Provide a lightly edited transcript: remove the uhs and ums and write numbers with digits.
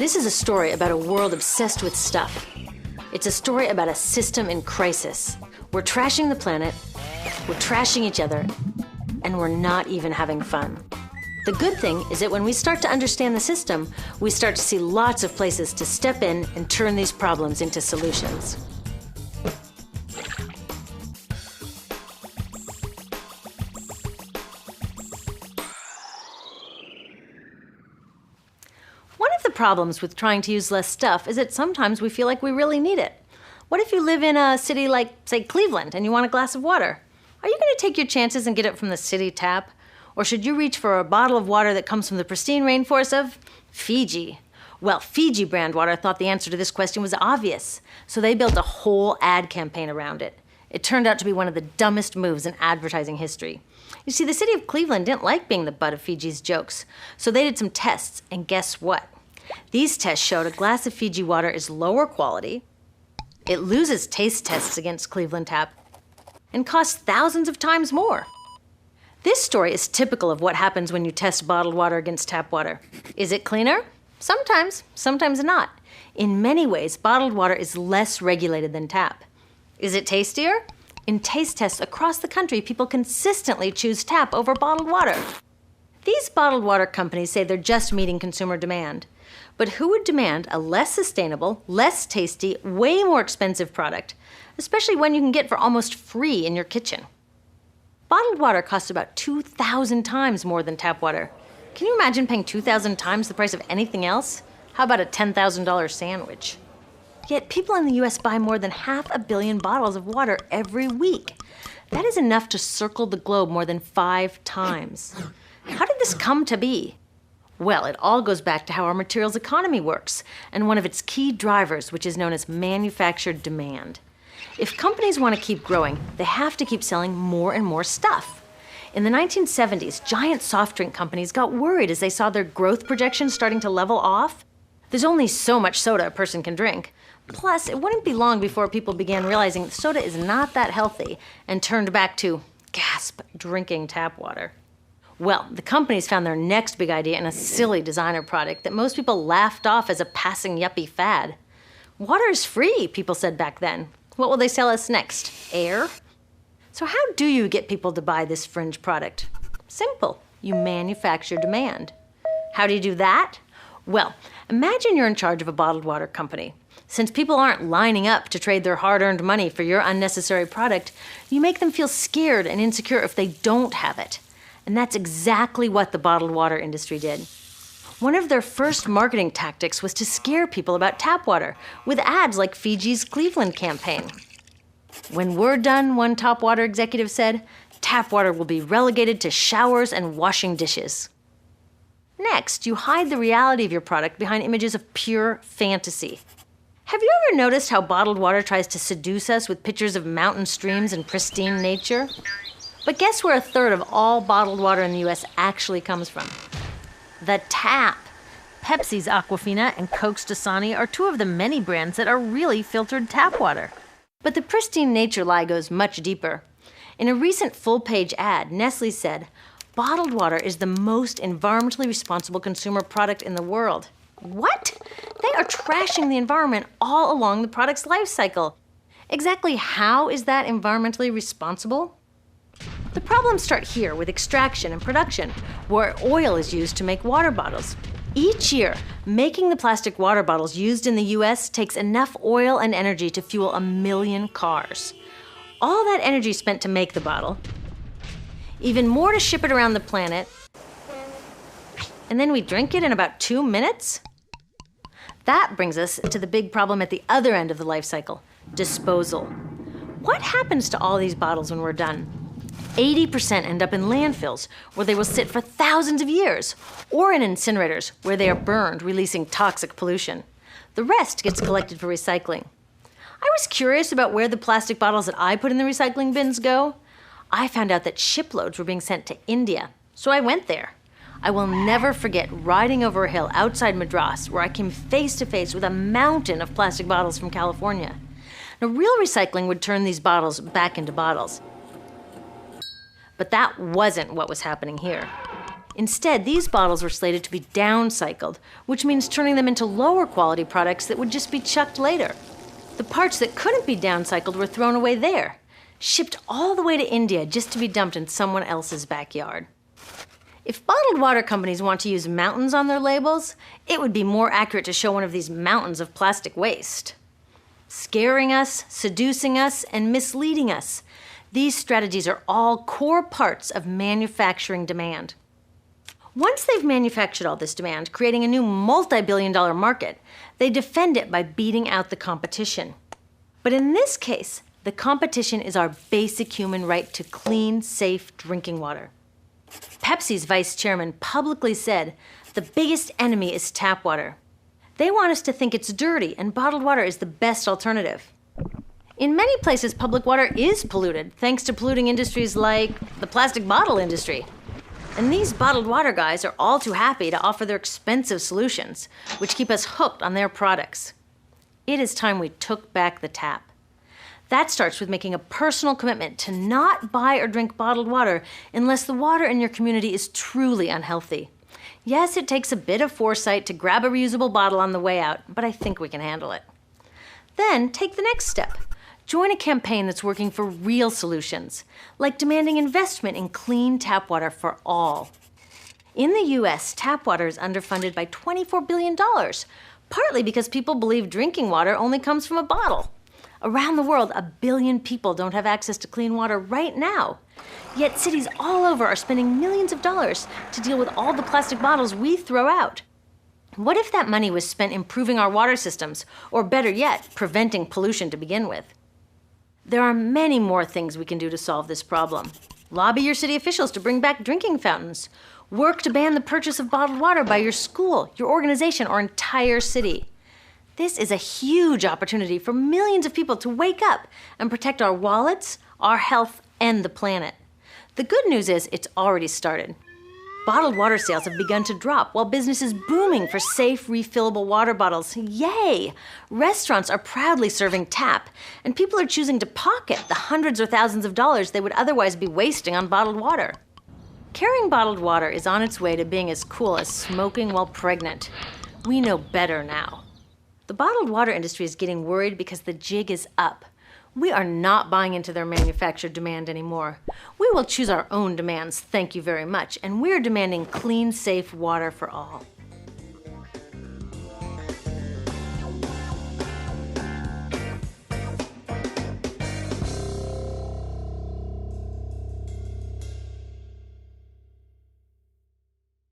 This is a story about a world obsessed with stuff. It's a story about a system in crisis. We're trashing the planet, we're trashing each other, and we're not even having fun. The good thing is that when we start to understand the system, we start to see lots of places to step in and turn these problems into solutions. One of the problems with trying to use less stuff is that sometimes we feel like we really need it. What if you live in a city like, say, Cleveland, and you want a glass of water? Are you going to take your chances and get it from the city tap? Or should you reach for a bottle of water that comes from the pristine rainforest of Fiji? Well, Fiji brand water thought the answer to this question was obvious, so they built a whole ad campaign around it. It turned out to be one of the dumbest moves in advertising history. You see, the city of Cleveland didn't like being the butt of Fiji's jokes, so they did some tests, and guess what? These tests showed a glass of Fiji water is lower quality, it loses taste tests against Cleveland Tap, and costs thousands of times more. This story is typical of what happens when you test bottled water against tap water. Is it cleaner? Sometimes, sometimes not. In many ways, bottled water is less regulated than tap. Is it tastier? In taste tests across the country, people consistently choose tap over bottled water. These bottled water companies say they're just meeting consumer demand. But who would demand a less sustainable, less tasty, way more expensive product, especially one you can get for almost free in your kitchen? Bottled water costs about 2,000 times more than tap water. Can you imagine paying 2,000 times the price of anything else? How about a $10,000 sandwich? Yet people in the US buy more than 500 million bottles of water every week. That is enough to circle the globe more than 5 times. How did this come to be? Well, it all goes back to how our materials economy works, and one of its key drivers, which is known as manufactured demand. If companies want to keep growing, they have to keep selling more and more stuff. In the 1970s, giant soft drink companies got worried as they saw their growth projections starting to level off. There's only so much soda a person can drink. Plus, it wouldn't be long before people began realizing that soda is not that healthy and turned back to, gasp, drinking tap water. Well, the companies found their next big idea in a silly designer product that most people laughed off as a passing yuppie fad. Water is free, people said back then. What will they sell us next? Air? So how do you get people to buy this fringe product? Simple. You manufacture demand. How do you do that? Well, imagine you're in charge of a bottled water company. Since people aren't lining up to trade their hard-earned money for your unnecessary product, you make them feel scared and insecure if they don't have it. And that's exactly what the bottled water industry did. One of their first marketing tactics was to scare people about tap water with ads like Fiji's Cleveland campaign. When we're done, one top water executive said, tap water will be relegated to showers and washing dishes. Next, you hide the reality of your product behind images of pure fantasy. Have you ever noticed how bottled water tries to seduce us with pictures of mountain streams and pristine nature? But guess where 1/3 of all bottled water in the US actually comes from? The tap. Pepsi's Aquafina and Coke's Dasani are 2 of the many brands that are really filtered tap water. But the pristine nature lie goes much deeper. In a recent full-page ad, Nestle said, bottled water is the most environmentally responsible consumer product in the world. What? They are trashing the environment all along the product's life cycle. Exactly how is that environmentally responsible? The problems start here with extraction and production, where oil is used to make water bottles. Each year, making the plastic water bottles used in the US takes enough oil and energy to fuel 1 million cars. All that energy spent to make the bottle, even more to ship it around the planet, and then we drink it in about 2 minutes? That brings us to the big problem at the other end of the life cycle, disposal. What happens to all these bottles when we're done? 80% end up in landfills, where they will sit for thousands of years, or in incinerators, where they are burned, releasing toxic pollution. The rest gets collected for recycling. I was curious about where the plastic bottles that I put in the recycling bins go. I found out that shiploads were being sent to India, so I went there. I will never forget riding over a hill outside Madras, where I came face to face with a mountain of plastic bottles from California. Now, real recycling would turn these bottles back into bottles. But that wasn't what was happening here. Instead, these bottles were slated to be downcycled, which means turning them into lower quality products that would just be chucked later. The parts that couldn't be downcycled were thrown away there, shipped all the way to India just to be dumped in someone else's backyard. If bottled water companies want to use mountains on their labels, it would be more accurate to show one of these mountains of plastic waste. Scaring us, seducing us, and misleading us. These strategies are all core parts of manufacturing demand. Once they've manufactured all this demand, creating a new multi-billion-dollar market, they defend it by beating out the competition. But in this case, the competition is our basic human right to clean, safe drinking water. Pepsi's vice chairman publicly said, "The biggest enemy is tap water." They want us to think it's dirty and bottled water is the best alternative. In many places, public water is polluted, thanks to polluting industries like the plastic bottle industry. And these bottled water guys are all too happy to offer their expensive solutions, which keep us hooked on their products. It is time we took back the tap. That starts with making a personal commitment to not buy or drink bottled water unless the water in your community is truly unhealthy. Yes, it takes a bit of foresight to grab a reusable bottle on the way out, but I think we can handle it. Then take the next step. Join a campaign that's working for real solutions, like demanding investment in clean tap water for all. In the US, tap water is underfunded by $24 billion, partly because people believe drinking water only comes from a bottle. Around the world, 1 billion people don't have access to clean water right now. Yet cities all over are spending millions of dollars to deal with all the plastic bottles we throw out. What if that money was spent improving our water systems, or better yet, preventing pollution to begin with? There are many more things we can do to solve this problem. Lobby your city officials to bring back drinking fountains. Work to ban the purchase of bottled water by your school, your organization, or entire city. This is a huge opportunity for millions of people to wake up and protect our wallets, our health, and the planet. The good news is it's already started. Bottled water sales have begun to drop while business is booming for safe, refillable water bottles. Yay! Restaurants are proudly serving tap, and people are choosing to pocket the hundreds or thousands of dollars they would otherwise be wasting on bottled water. Carrying bottled water is on its way to being as cool as smoking while pregnant. We know better now. The bottled water industry is getting worried because the jig is up. We are not buying into their manufactured demand anymore. We will choose our own demands, thank you very much, and we're demanding clean, safe water for all.